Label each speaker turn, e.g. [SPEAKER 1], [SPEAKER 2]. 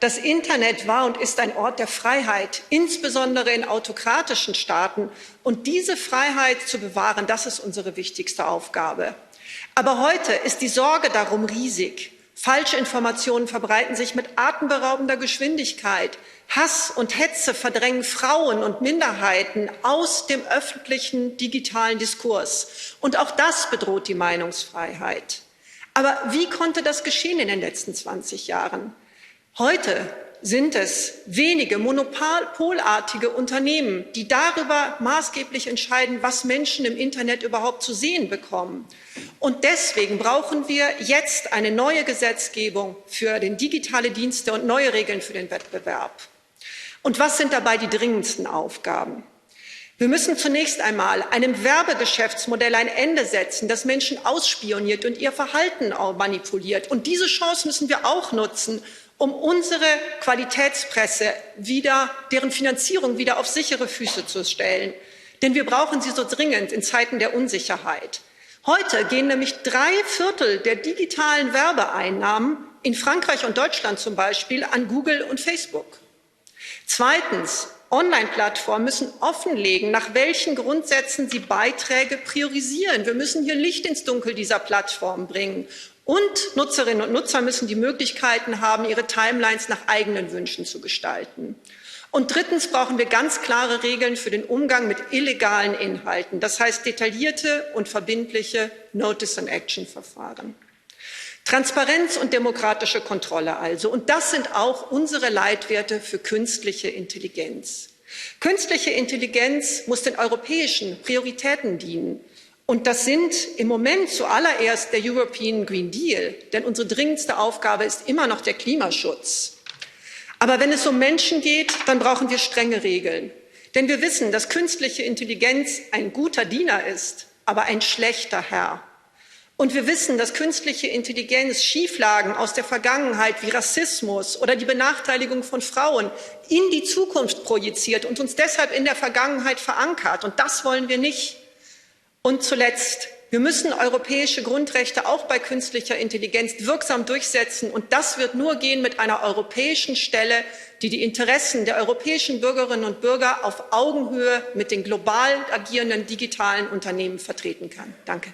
[SPEAKER 1] Das Internet war und ist ein Ort der Freiheit, insbesondere in autokratischen Staaten. Und diese Freiheit zu bewahren, das ist unsere wichtigste Aufgabe. Aber heute ist die Sorge darum riesig. Falsche Informationen verbreiten sich mit atemberaubender Geschwindigkeit. Hass und Hetze verdrängen Frauen und Minderheiten aus dem öffentlichen digitalen Diskurs. Und auch das bedroht die Meinungsfreiheit. Aber wie konnte das geschehen in den letzten 20 Jahren? Heute sind es wenige monopolartige Unternehmen, die darüber maßgeblich entscheiden, was Menschen im Internet überhaupt zu sehen bekommen. Und deswegen brauchen wir jetzt eine neue Gesetzgebung für digitale Dienste und neue Regeln für den Wettbewerb. Und was sind dabei die dringendsten Aufgaben? Wir müssen zunächst einmal einem Werbegeschäftsmodell ein Ende setzen, das Menschen ausspioniert und ihr Verhalten auch manipuliert. Und diese Chance müssen wir auch nutzen, um unsere Qualitätspresse deren Finanzierung wieder auf sichere Füße zu stellen. Denn wir brauchen sie so dringend in Zeiten der Unsicherheit. Heute gehen nämlich 3/4 der digitalen Werbeeinnahmen in Frankreich und Deutschland zum Beispiel an Google und Facebook. Zweitens, Online-Plattformen müssen offenlegen, nach welchen Grundsätzen sie Beiträge priorisieren. Wir müssen hier Licht ins Dunkel dieser Plattformen bringen. Und Nutzerinnen und Nutzer müssen die Möglichkeiten haben, ihre Timelines nach eigenen Wünschen zu gestalten. Und drittens brauchen wir ganz klare Regeln für den Umgang mit illegalen Inhalten. Das heißt detaillierte und verbindliche Notice-and-Action-Verfahren. Transparenz und demokratische Kontrolle also. Und das sind auch unsere Leitwerte für künstliche Intelligenz. Künstliche Intelligenz muss den europäischen Prioritäten dienen. Und das sind im Moment zuallererst der European Green Deal, denn unsere dringendste Aufgabe ist immer noch der Klimaschutz. Aber wenn es um Menschen geht, dann brauchen wir strenge Regeln. Denn wir wissen, dass künstliche Intelligenz ein guter Diener ist, aber ein schlechter Herr. Und wir wissen, dass künstliche Intelligenz Schieflagen aus der Vergangenheit wie Rassismus oder die Benachteiligung von Frauen in die Zukunft projiziert und uns deshalb in der Vergangenheit verankert. Und das wollen wir nicht. Und zuletzt, wir müssen europäische Grundrechte auch bei künstlicher Intelligenz wirksam durchsetzen. Und das wird nur gehen mit einer europäischen Stelle, die die Interessen der europäischen Bürgerinnen und Bürger auf Augenhöhe mit den global agierenden digitalen Unternehmen vertreten kann. Danke.